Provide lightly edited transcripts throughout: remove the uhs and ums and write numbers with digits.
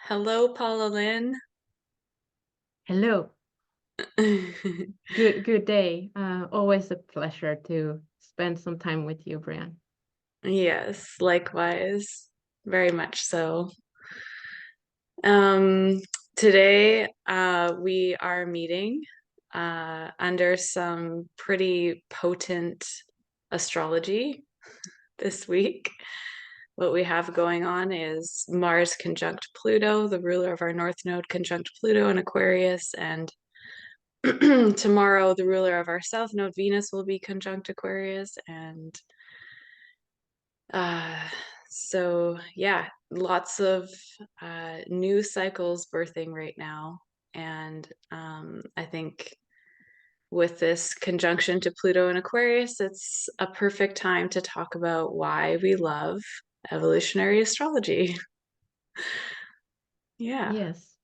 Hello, Paula Lin. Hello. Good day. Always a pleasure to spend some time with you, Brianne. Yes, likewise. Very much so. Um, Today, we are meeting under some pretty potent astrology this week. What we have going on is Mars conjunct Pluto, the ruler of our North Node conjunct Pluto in Aquarius, and tomorrow the ruler of our South Node, Venus, will be conjunct Aquarius, and Uh, so yeah, lots of new cycles birthing right now. And I think with this conjunction to Pluto and Aquarius, it's a perfect time to talk about why we love evolutionary astrology. Yeah, Yes,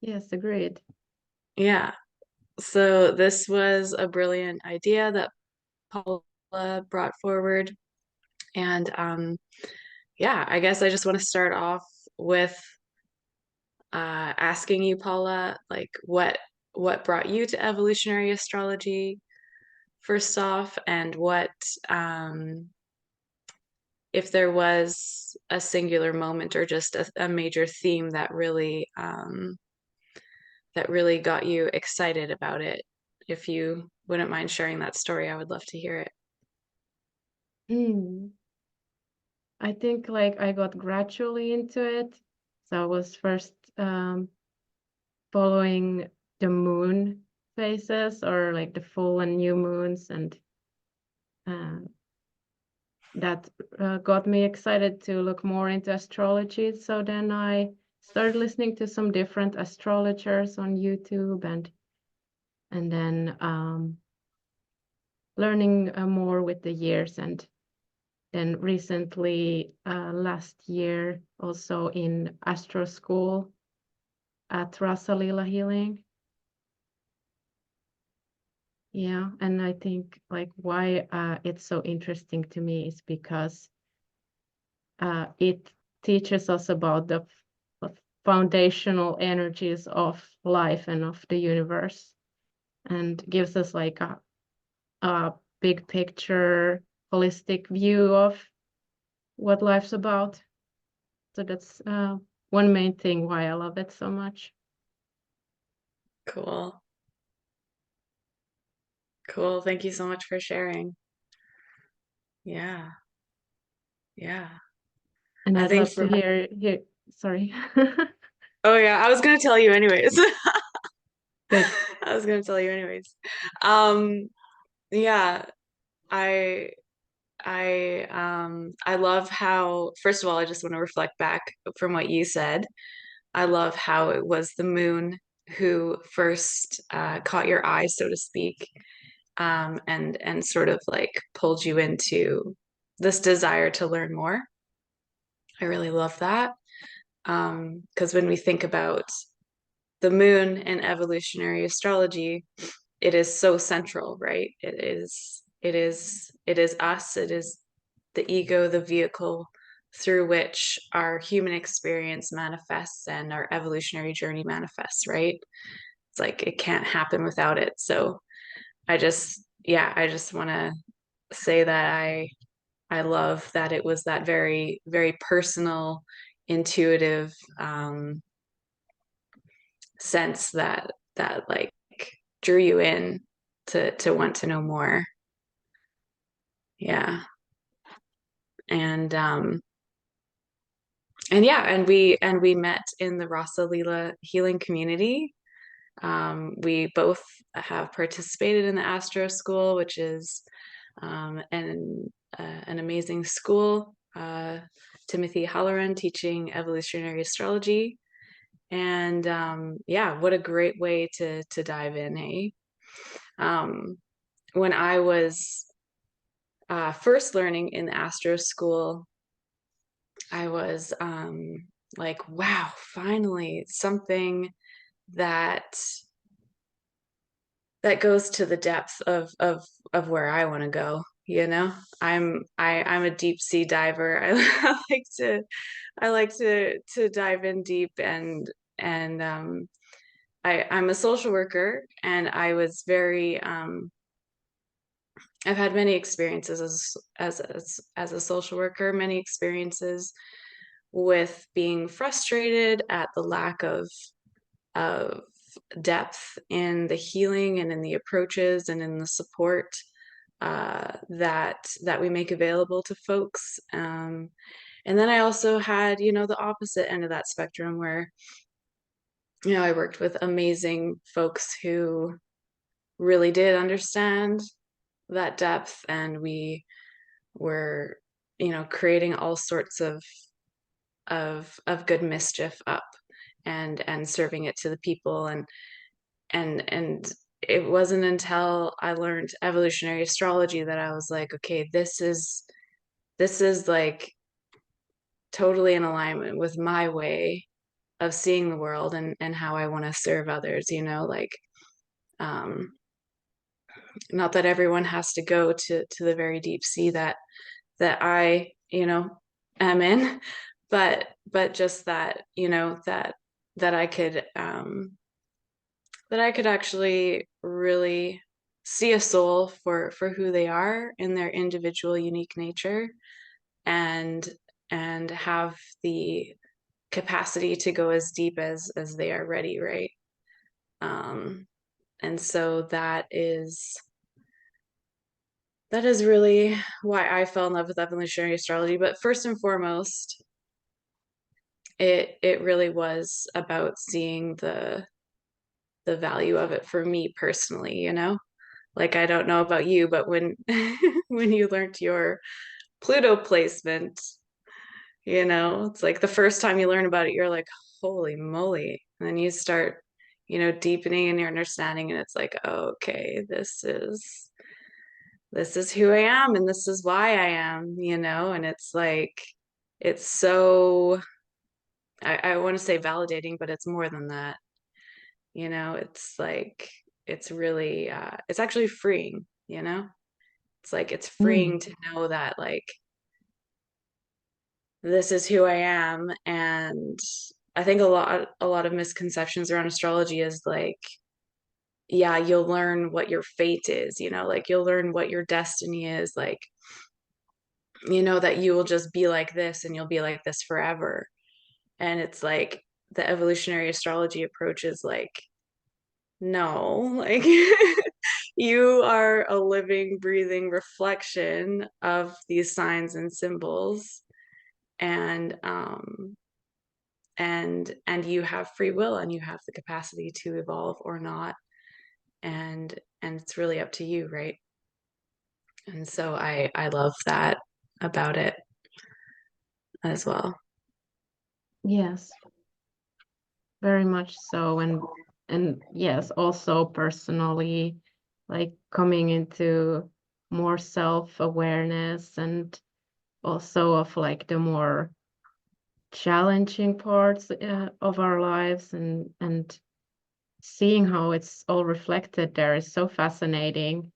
yes, agreed. yeah. So this was a brilliant idea that Paula brought forward. And yeah, I guess I just want to start off with asking you, Paula, like what brought you to evolutionary astrology first off, and what if there was a singular moment or just a major theme that really got you excited about it. If you wouldn't mind sharing that story, I would love to hear it. Mm. I think like I got gradually into it. So I was first following the moon phases or like the full and new moons, and uh, that got me excited to look more into astrology. So then I started listening to some different astrologers on YouTube, and then learning more with the years, and then recently last year also in Astro School at Rasa Lila Healing. Yeah, and I think like why it's so interesting to me is because it teaches us about the foundational energies of life and of the universe, and gives us like a big picture, holistic view of what life's about. So that's one main thing why I love it so much. Cool. Cool. Thank you so much for sharing. Yeah. Yeah. And I I'd think love to for hear. Sorry. Oh yeah, I was gonna tell you anyways. Good. I was gonna tell you anyways. Um, yeah, I I love how, first of all, I just want to reflect back from what you said. I love how it was the moon who first caught your eye, so to speak, and sort of like pulled you into this desire to learn more. I really love that. Because when we think about the moon and evolutionary astrology, it is so central, right? It is us, it is the ego, the vehicle through which our human experience manifests and our evolutionary journey manifests, right? It's like it can't happen without it. So I just want to say that I love that it was that very, very personal, intuitive sense that like drew you in to want to know more. Yeah. And and we met in the Rasa Lila Healing Community. We both have participated in the Astro School, which is an amazing school. Timothy Halloran teaching evolutionary astrology, and yeah, what a great way to dive in, hey? Um, when I was first learning in the Astro School, I was like, wow, finally something that that goes to the depth of where I want to go. you know. I'm a deep sea diver. I like to dive in deep, and I'm a social worker, and I was very I've had many experiences as a social worker, many experiences with being frustrated at the lack of depth in the healing and in the approaches and in the support that we make available to folks. And then I also had, the opposite end of that spectrum where, I worked with amazing folks who really did understand that depth, and we were, creating all sorts of good mischief up and serving it to the people, and it wasn't until I learned evolutionary astrology that I was like, okay, this is like totally in alignment with my way of seeing the world, and how I want to serve others, like um not that everyone has to go to the very deep sea that I, am in, but just that, that I could that I could actually really see a soul for who they are in their individual unique nature, and have the capacity to go as deep as they are ready, right? um and so that is really why I fell in love with evolutionary astrology. But first and foremost, it really was about seeing the value of it for me personally, like, I don't know about you, but when when you learned your Pluto placement, it's like the first time you learn about it, you're like, holy moly. And then you start, deepening in your understanding, and it's like, okay, this is who I am, and this is why I am, and it's like, it's so, I want to say validating, but it's more than that. It's like, it's really, it's actually freeing, it's like, it's Mm. freeing to know that, like, this is who I am. And I think a lot of misconceptions around astrology is like, yeah, you'll learn what your fate is, like, you'll learn what your destiny is, like, that you will just be like this, and you'll be like this forever. And it's like, the evolutionary astrology approach is like, no, like, you are a living, breathing reflection of these signs and symbols, and you have free will, and you have the capacity to evolve or not, and it's really up to you, right? And so I love that about it as well. Yes, very much so. And yes, also personally, like coming into more self-awareness, and also of like the more challenging parts of our lives, and seeing how it's all reflected there is so fascinating,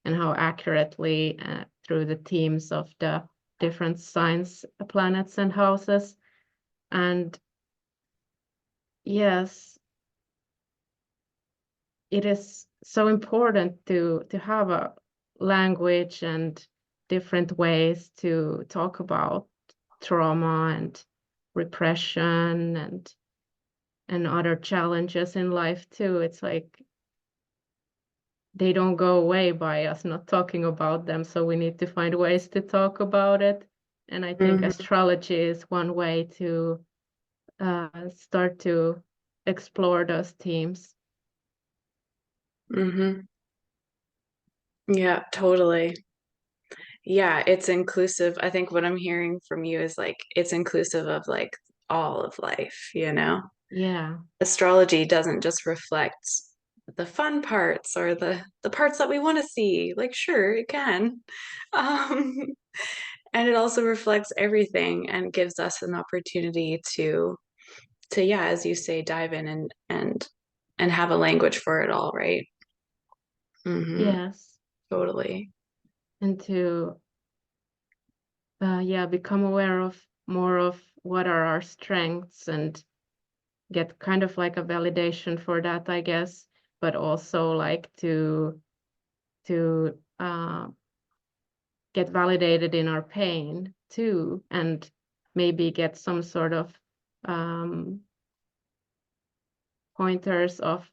and how accurately through the themes of the different signs, planets, and houses. And yes, it is so important to have a language and different ways to talk about trauma and repression and other challenges in life too. It's like they don't go away by us not talking about them, so we need to find ways to talk about it. And I think Hmm. astrology is one way to start to explore those themes. Hmm. Yeah, totally. Yeah, it's inclusive. I think what I'm hearing from you is like, it's inclusive of like all of life. Yeah. Astrology doesn't just reflect the fun parts or the parts that we want to see. Like, sure, it can. Um, and it also reflects everything, and gives us an opportunity to, yeah, as you say, dive in and have a language for it all, right? Mm-hmm. Yes. Totally. and to become aware of more of what are our strengths and get kind of like a validation for that, I guess, but also like to get validated in our pain too, and maybe get some sort of pointers of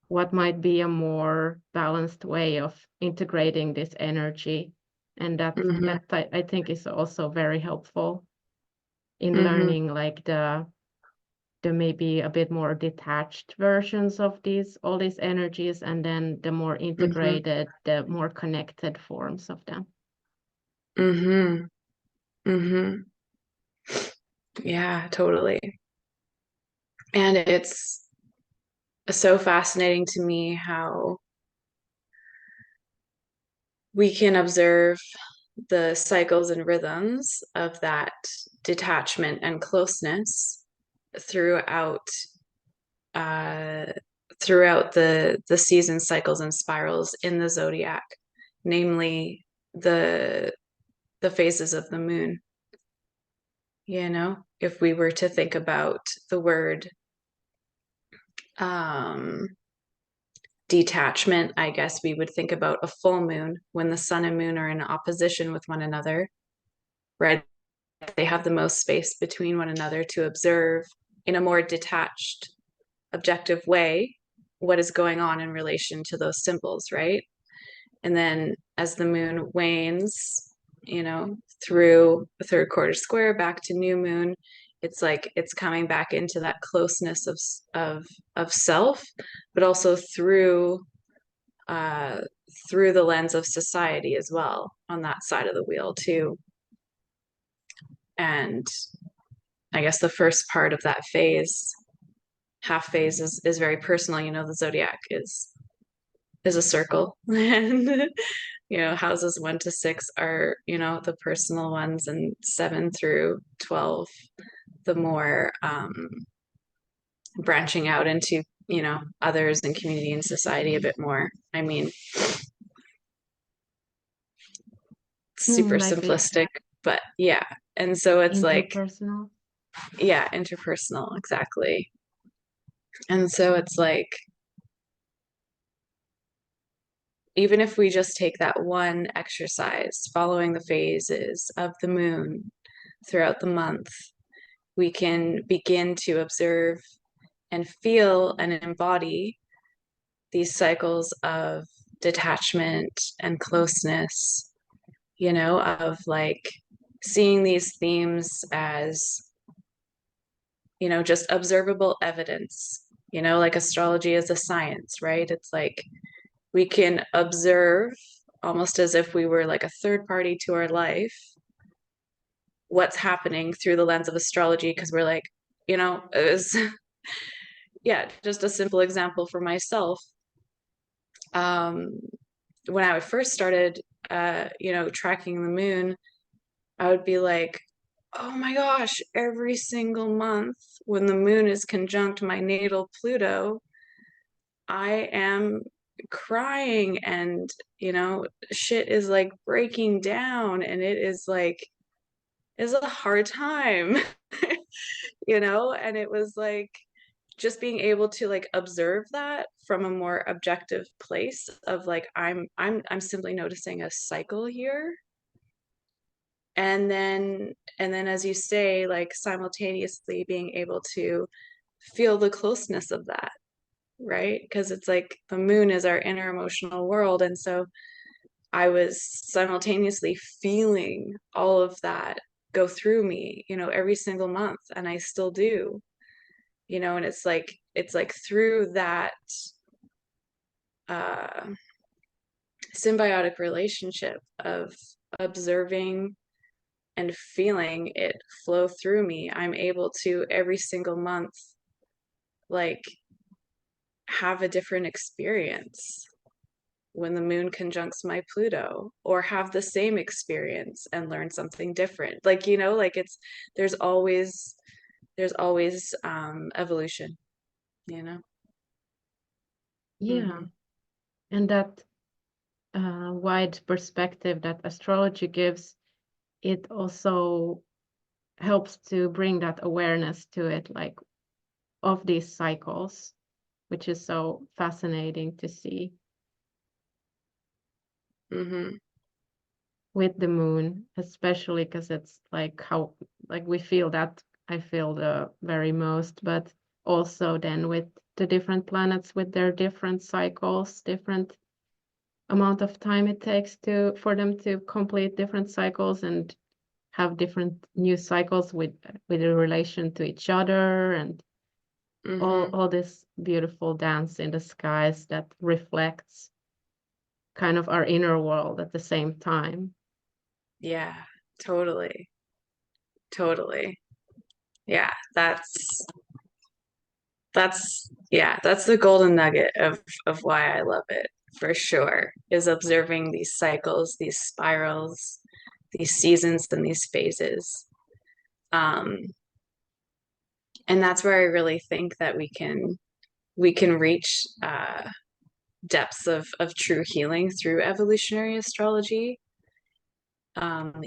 what might be a more balanced way of integrating this energy. And that I think is also very helpful in learning like the maybe a bit more detached versions of all these energies, and then the more integrated, the more connected forms of them. Yeah, totally. And it's so fascinating to me how we can observe the cycles and rhythms of that detachment and closeness throughout throughout the season cycles and spirals in the zodiac, namely the phases of the moon. You know, if we were to think about the word detachment, I guess we would think about a full moon when the sun and moon are in opposition with one another, right? They have the most space between one another to observe in a more detached, objective way what is going on in relation to those symbols, right? And then as the moon wanes, you know, through the third quarter square back to new moon, it's like it's coming back into that closeness of self, but also through the lens of society as well on that side of the wheel too. And I guess the first part of that phase, half phase, is very personal. You know, the zodiac is a circle, and you know, houses 1 to 6 are, you know, the personal ones, and 7 through 12 the more branching out into, you know, others and community and society a bit more. I mean, super Like simplistic, but yeah. And so it's like, interpersonal. yeah, interpersonal, exactly. And so it's like, even if we just take that one exercise, following the phases of the moon throughout the month, we can begin to observe and feel and embody these cycles of detachment and closeness, you know, of like seeing these themes as, you know, just observable evidence, you know, like astrology is a science, right? It's like we can observe almost as if we were like a third party to our life what's happening through the lens of astrology, because we're like, you know, it was yeah, just a simple example for myself. When I first started you know, tracking the moon, I would be like, oh my gosh, every single month when the moon is conjunct my natal Pluto, I am crying, and you know, shit is like breaking down, and it is like it's a hard time. You know, and it was like just being able to like observe that from a more objective place of like I'm simply noticing a cycle here. And then as you say, like simultaneously being able to feel the closeness of that, right? Because it's like the moon is our inner emotional world, and so I was simultaneously feeling all of that go through me, you know, every single month, and I still do, you know. And it's like through that uh symbiotic relationship of observing and feeling it flow through me, I'm able to every single month like have a different experience when the moon conjuncts my Pluto, or have the same experience and learn something different. Like, you know, like it's there's always evolution, you know. Yeah. And that wide perspective that astrology gives, it also helps to bring that awareness to it, like of these cycles, which is so fascinating to see Mm-hmm. with the moon, especially because it's like how like we feel that I feel the very most, but also then with the different planets with their different cycles, different amount of time it takes to for them to complete different cycles and have different new cycles with a relation to each other, and Mm-hmm. all this beautiful dance in the skies that reflects kind of our inner world at the same time. Yeah, totally. Totally. Yeah, that's the golden nugget of why I love it for sure, is observing these cycles, these spirals, these seasons and these phases. Um, and that's where I really think that we can reach depths of true healing through evolutionary astrology.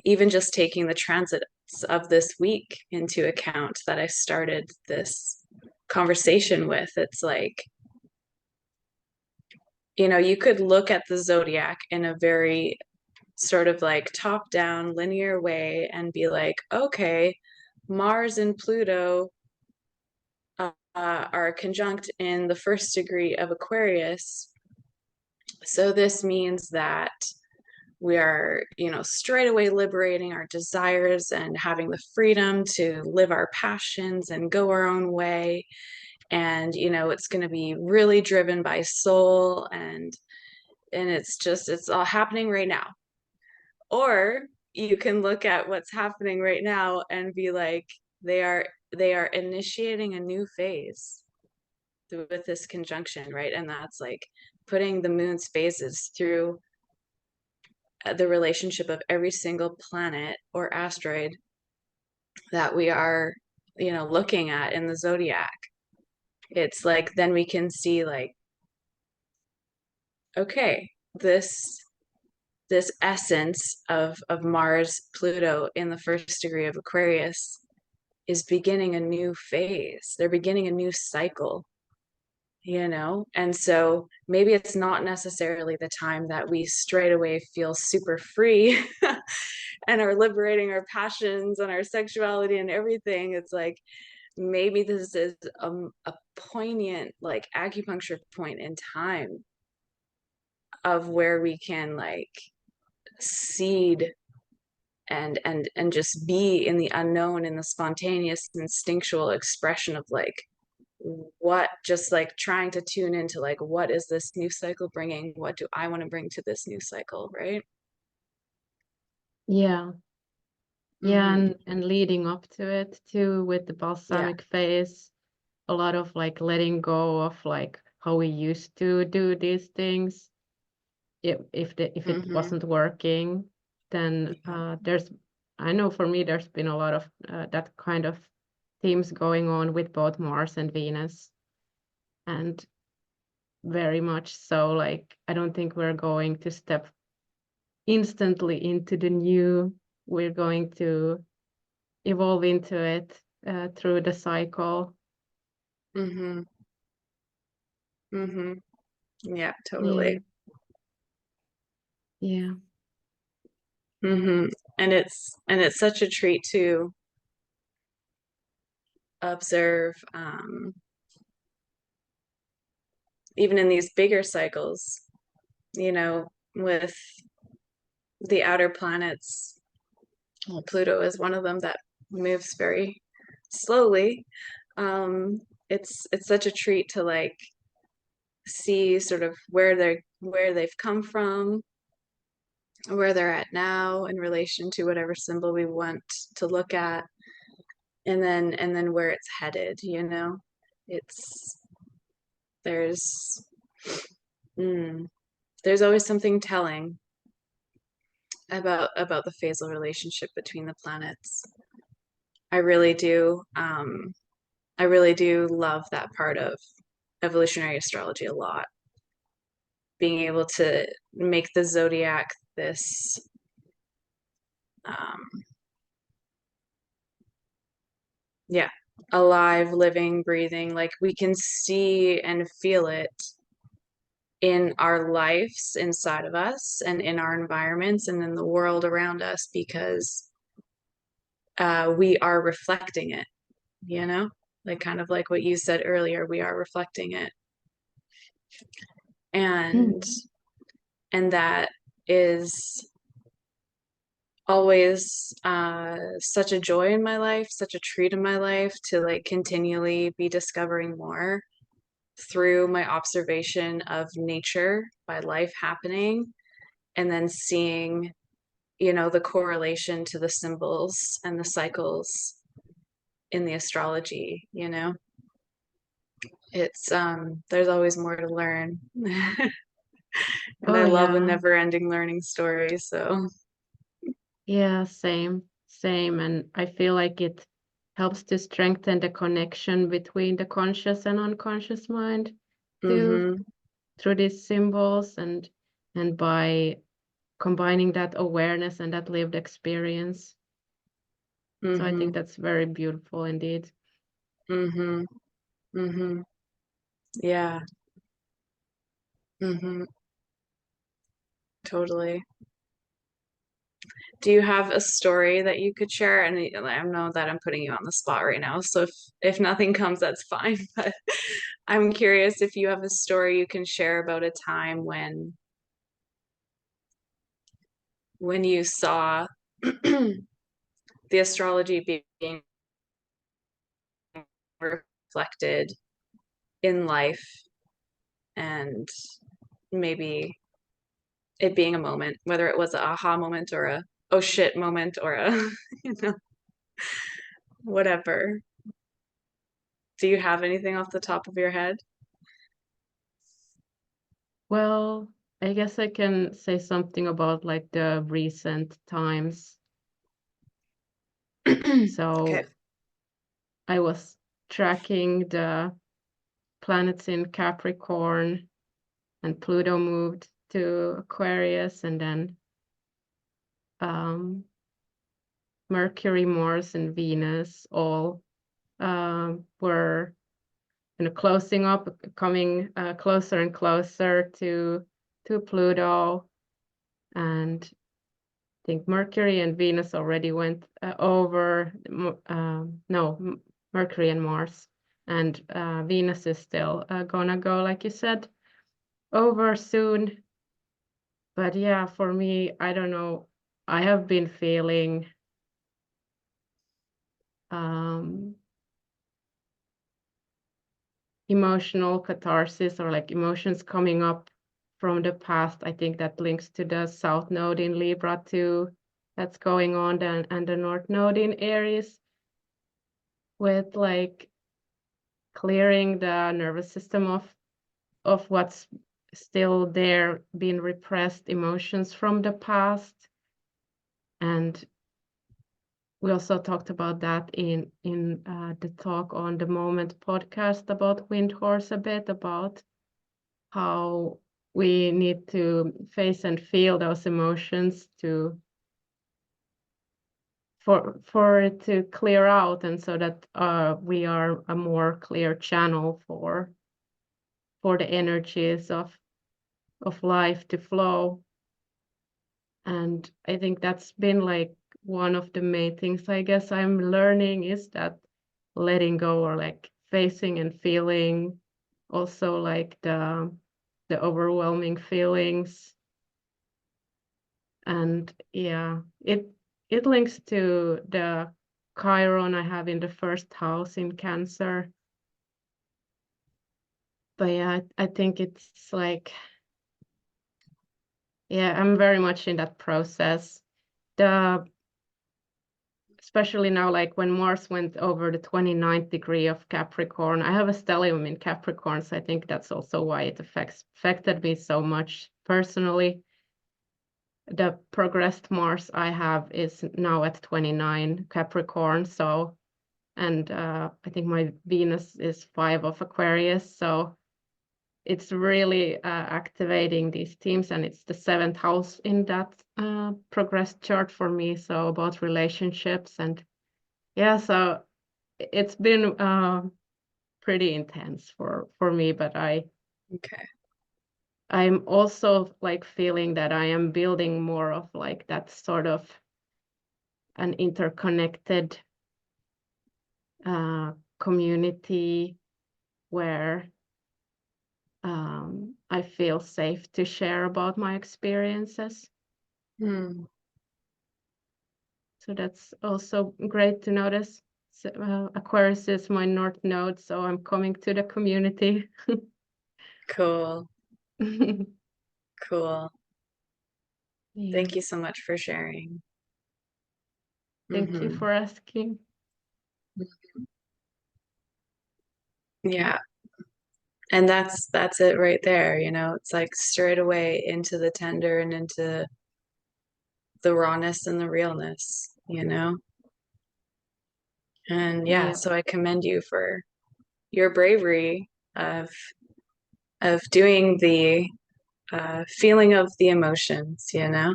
Even just taking the transits of this week into account that I started this conversation with, it's like, you could look at the zodiac in a very sort of like top down linear way and be like, okay, Mars and Pluto are conjunct in the first degree of Aquarius. So this means that we are, straight away liberating our desires and having the freedom to live our passions and go our own way. And, it's going to be really driven by soul, and it's all happening right now. Or you can look at what's happening right now and be like, they are initiating a new phase with this conjunction, right? And that's like putting the moon's phases through the relationship of every single planet or asteroid that we are, looking at in the zodiac. It's like then we can see like, okay, this essence of Mars, Pluto in the first degree of Aquarius is beginning a new phase. They're beginning a new cycle, And so maybe it's not necessarily the time that we straight away feel super free and are liberating our passions and our sexuality and everything. It's like maybe this is a poignant like acupuncture point in time of where we can like seed and just be in the unknown, in the spontaneous instinctual expression of like what, just like trying to tune into like what is this new cycle bringing, what do I want to bring to this new cycle, right? Yeah. Yeah, Mm-hmm. and leading up to it too with the Yeah. balsamic phase, a lot of like letting go of like how we used to do these things. If it Mm-hmm. wasn't working, then Yeah. there's I know for me there's been a lot of that kind of themes going on with both Mars and Venus, and very much so like I don't think we're going to step instantly into the new. We're going to evolve into it through the cycle. Mm-hmm. Mm-hmm. Yeah, Yeah, totally. yeah, Mm-hmm. And it's such a treat to observe, even in these bigger cycles, with the outer planets. Well, Pluto is one of them that moves very slowly. It's such a treat to like see sort of where they've come from, where they're at now in relation to whatever symbol we want to look at, and then where it's headed. It's there's mm, there's always something telling about the phasal relationship between the planets. I really do. I really do love that part of evolutionary astrology a lot. being able to make the zodiac this yeah, alive, living, breathing, like we can see and feel it in our lives inside of us and in our environments and in the world around us because we are reflecting it, you know? Like kind of like what you said earlier, we are reflecting it. And Mm. and that is always such a joy in my life, such a treat in my life to like continually be discovering more through my observation of nature by life happening and then seeing, you know, the correlation to the symbols and the cycles in the astrology, you know. It's there's always more to learn. And I Oh love a yeah. never-ending learning story, so Yeah, same. And I feel like it helps to strengthen the connection between the conscious and unconscious mind too, mhm, through these symbols and by combining that awareness and that lived experience. So I think mhm, that's very beautiful indeed. mhm, mhm. Yeah. Mhm. Totally. Do you have a story that you could share? And I know that I'm putting you on the spot right now, so if nothing comes, that's fine. But I'm curious if you have a story you can share about a time when you saw the astrology being reflected in life and maybe it being a moment, whether it was an aha moment or a oh shit moment or a you know, whatever. Do you have anything off the top of your head? Well, I guess I can say something about like the recent times. Okay. So I was tracking the planets in Capricorn and Pluto moved to Aquarius and then um, Mercury, Mars, and Venus all were closing up, coming closer and closer to Pluto, and I think Mercury and Venus already went over. No, Mercury and Mars, and Venus is still gonna go, like you said, over soon. But yeah, for me, I don't know. I have been feeling um, emotional catharsis or like emotions coming up from the past. I think that links to the South Node in Libra too. That's going on, and the North Node in Aries with like clearing the nervous system of what's still there, being repressed emotions from the past. And we also talked about that in the talk on the Moment podcast about Wind Horse a bit, about how we need to face and feel those emotions to for it to clear out, and so that we are a more clear channel for the energies of life to flow. And I think that's been like one of the main things I guess I'm learning is that letting go or like facing and feeling also like the overwhelming feelings. And yeah, it links to the Chiron I have in the first house in Cancer. But yeah, I think it's like, yeah, I'm very much in that process. The Especially now, like when Mars went over the 29th degree of Capricorn, I have a stellium in Capricorn, so I think that's also why it affected me so much personally. The progressed Mars I have is now at 29 Capricorn, so and I think my Venus is 5 of Aquarius, so it's really activating these themes, and it's the 7th house in that progress chart for me. So about relationships, and yeah, so it's been pretty intense for me, but Okay. I'm also like feeling that I am building more of like that sort of an interconnected community where I feel safe to share about my experiences. Hmm. So that's also great to notice. So, Aquarius is my North Node, so I'm coming to the community. Cool. Cool. Yeah, Thank you so much for sharing. thank you Hmm. for asking. Yeah. And that's it right there, you know. It's like straight away into the tender and into the rawness and the realness, you know. And yeah, Yeah, so I commend you for your bravery of doing the feeling of the emotions, you know.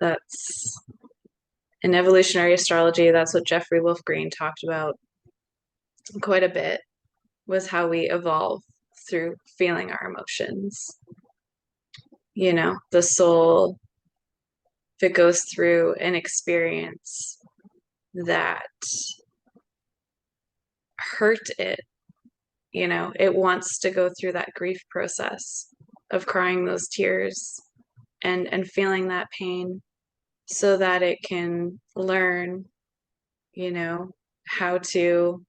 That's in evolutionary astrology, that's what Jeffrey Wolf Green talked about quite a bit, was how we evolve through feeling our emotions. You know, the soul, if it goes through an experience that hurt it, you know, it wants to go through that grief process of crying those tears and feeling that pain so that it can learn, you know, how to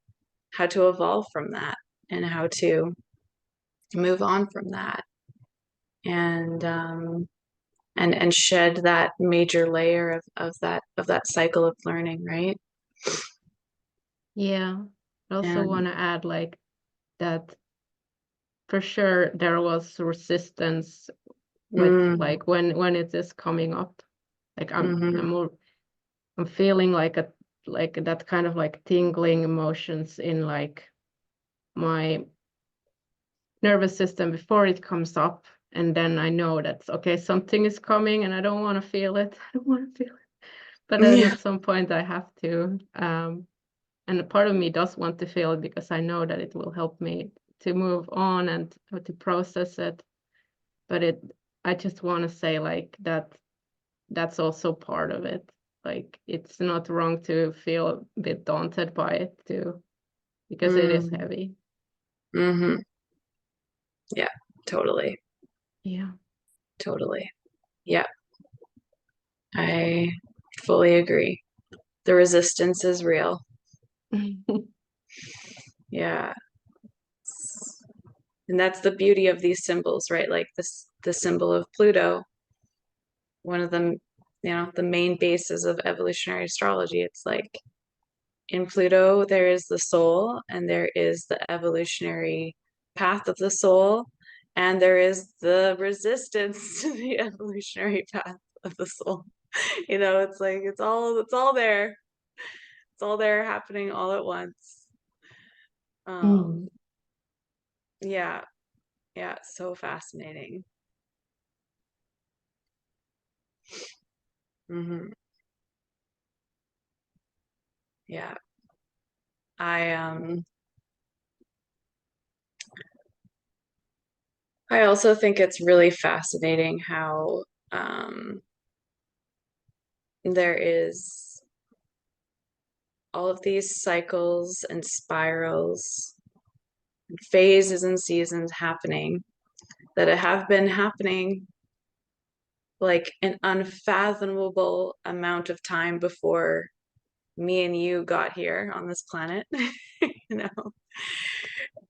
evolve from that and how to move on from that and and shed that major layer of that cycle of learning, right? yeah. I also And want to add like that for sure there was resistance with mm, like when it is coming up. Like mm-hmm, I'm feeling like a like that kind of like tingling emotions in like my nervous system before it comes up, and then I know that's okay, something is coming and I don't want to feel it. I don't want to feel it, but then yeah, at some point I have to, and a part of me does want to feel it because I know that it will help me to move on and to process it. But I just want to say like that that's also part of it. Like it's not wrong to feel a bit daunted by it too, because it is mm, heavy. mm-hmm, yeah, totally, Yeah. totally, yeah, I fully agree. The resistance is real. Yeah. And that's the beauty of these symbols, right? Like this, the symbol of Pluto, one of them, you know, the main bases of evolutionary astrology. It's like in Pluto, there is the soul and there is the evolutionary path of the soul, and there is the resistance to the evolutionary path of the soul. You know, it's like it's all there. It's all there happening all at once. Mm. Um, yeah, yeah, so fascinating. Hmm. Yeah. I I also think it's really fascinating how there is all of these cycles and spirals, phases and seasons happening that have been happening like an unfathomable amount of time before me and you got here on this planet, you know,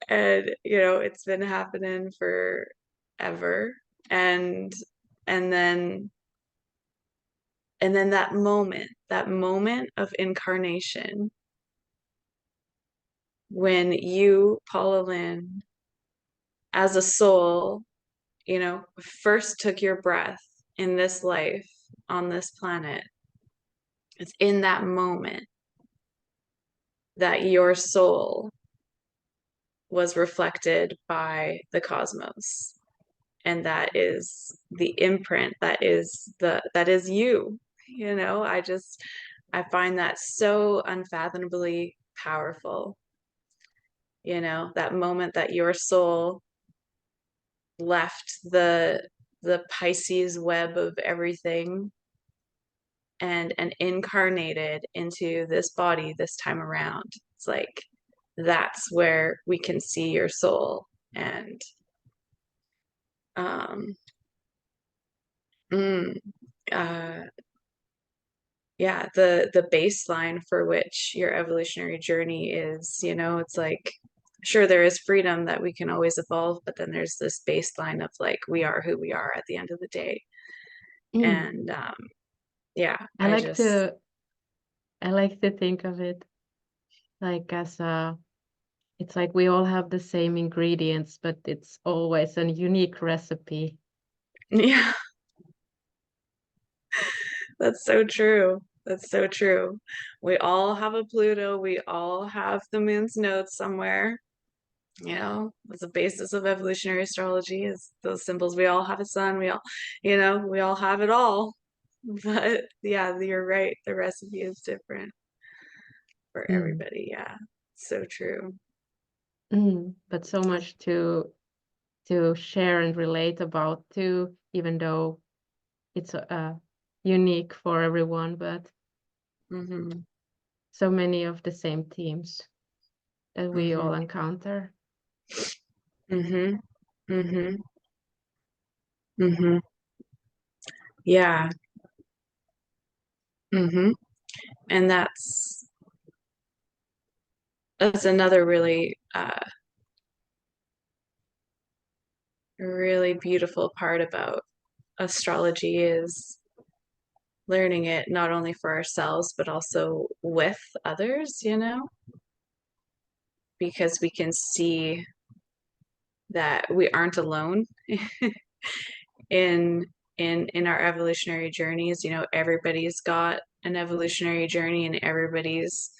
and you know it's been happening forever, and and then that moment of incarnation when you, Paula Lin, as a soul, you know, first took your breath in this life on this planet, it's in that moment that your soul was reflected by the cosmos. And that is the imprint, that is you. I find that so unfathomably powerful. That moment that your soul left the Pisces web of everything and incarnated into this body this time around. It's like that's where we can see your soul. And um mm, uh yeah, the baseline for which your evolutionary journey is, it's like sure there is freedom that we can always evolve, but then there's this baseline of like we are who we are at the end of the day. Mm. And yeah, I like to I like to think of it like as a it's like we all have the same ingredients, but it's always a unique recipe. yeah, that's so true. That's so true. We all have a Pluto, we all have the moon's node somewhere. As a basis of evolutionary astrology is those symbols. We all have a sun, we all have it all. But yeah, you're right. The recipe is different for Mm. everybody. Yeah, so true. But so much to share and relate about too, even though it's unique for everyone, but Mm-hmm. so many of the same themes that we all Mm-hmm. encounter. Mm-hmm. Mm-hmm. Mm-hmm. Yeah. Mm-hmm. And that's another really beautiful part about astrology is learning it not only for ourselves but also with others, because we can see that we aren't alone in in our evolutionary journeys. Everybody's got an evolutionary journey and everybody's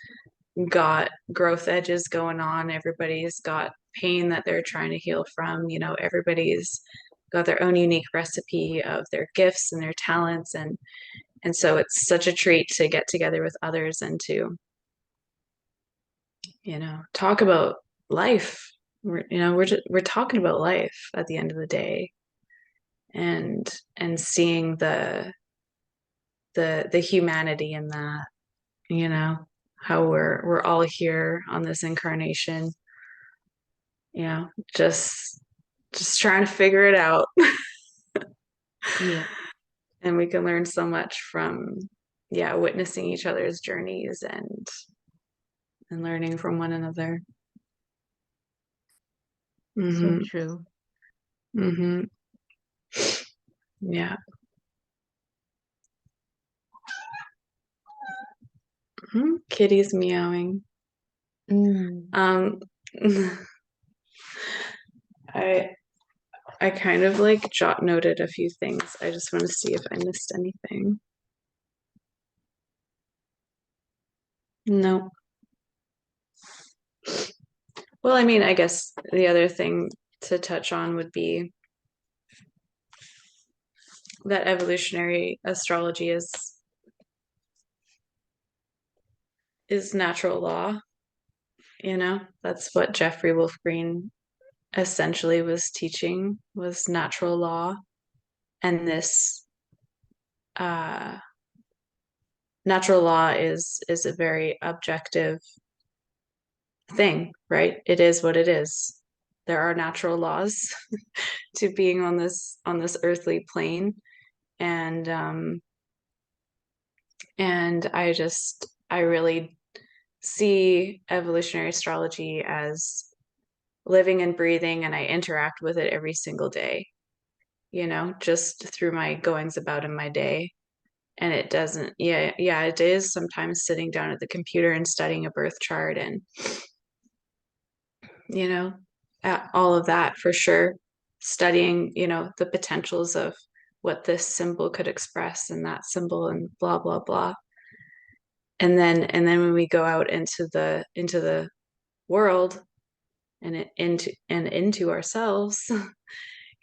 got growth edges going on. Everybody's got pain that they're trying to heal from. Everybody's got their own unique recipe of their gifts and their talents, and so it's such a treat to get together with others and to talk about life. We're talking about life at the end of the day, and seeing the humanity in that, how we're all here on this incarnation, you know, just trying to figure it out. Yeah, And we can learn so much from witnessing each other's journeys and learning from one another. so Mm-hmm. true. Mm-hmm. Yeah. Mm-hmm. Kitty's meowing. Mm. Um, I I kind of like jot noted a few things. I just want to see if I missed anything. No. Well, I mean, I guess the other thing to touch on would be that evolutionary astrology is natural law. That's what Jeffrey Wolf Green essentially was teaching, was natural law. And this uh natural law is a very objective thing, right? It is what it is. There are natural laws to being on this earthly plane. And I really see evolutionary astrology as living and breathing, and I interact with it every single day, just through my goings about in my day. And it doesn't, yeah, it is sometimes sitting down at the computer and studying a birth chart and, you know, all of that for sure. Studying, the potentials of what this symbol could express and that symbol and blah, blah, blah. And then when we go out into the world, into ourselves,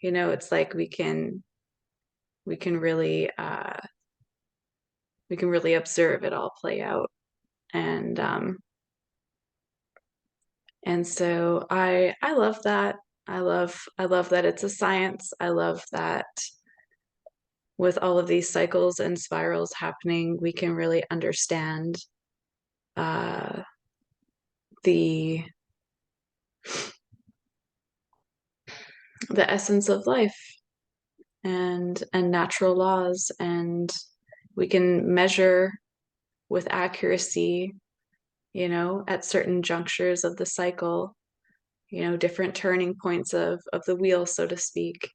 you know, it's like we can really observe it all play out. And so I love that. I love that it's a science. I love that with all of these cycles and spirals happening, we can really understand uh, the essence of life and natural laws, and we can measure with accuracy, you know, at certain junctures of the cycle, you know, different turning points of the wheel, so to speak.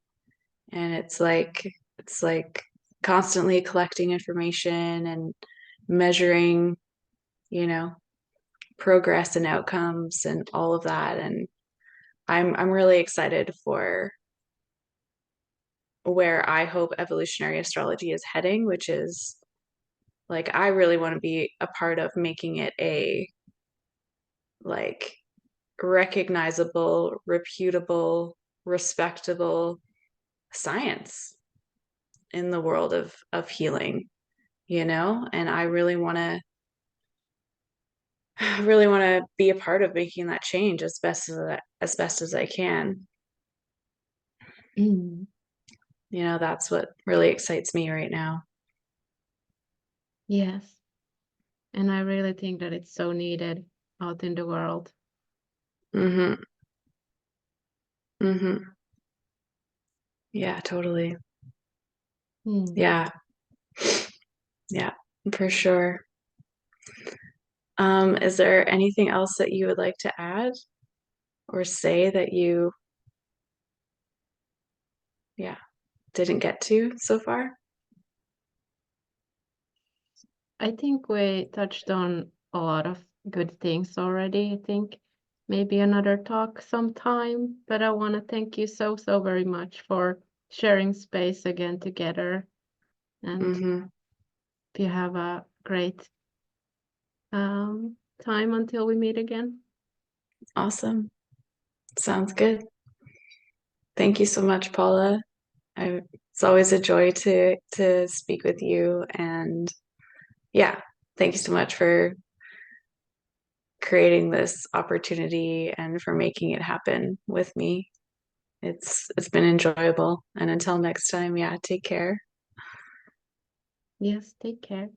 And it's like constantly collecting information and measuring, you know, progress and outcomes and all of that. And I'm really excited for where I hope evolutionary astrology is heading, which is like I really want to be a part of making it a like recognizable, reputable, respectable science in the world of healing, you know? And I really want to be a part of making that change as best as I can. Mm. You know, that's what really excites me right now. Yes. And I really think that it's so needed out in the world. Mhm. Mhm. Yeah, totally. Mm. Yeah. Yeah, for sure. Is there anything else that you would like to add or say that you, yeah, didn't get to so far? I think we touched on a lot of good things already. I think maybe another talk sometime, but I want to thank you so, so very much for sharing space again together. And Mm-hmm. if you have a great time until we meet again. Awesome. Sounds good. Thank you so much, Paula. It's always a joy to speak with you. And yeah, thank you so much for creating this opportunity and for making it happen with me. It's been enjoyable. And until next time, yeah, take care. Yes, take care.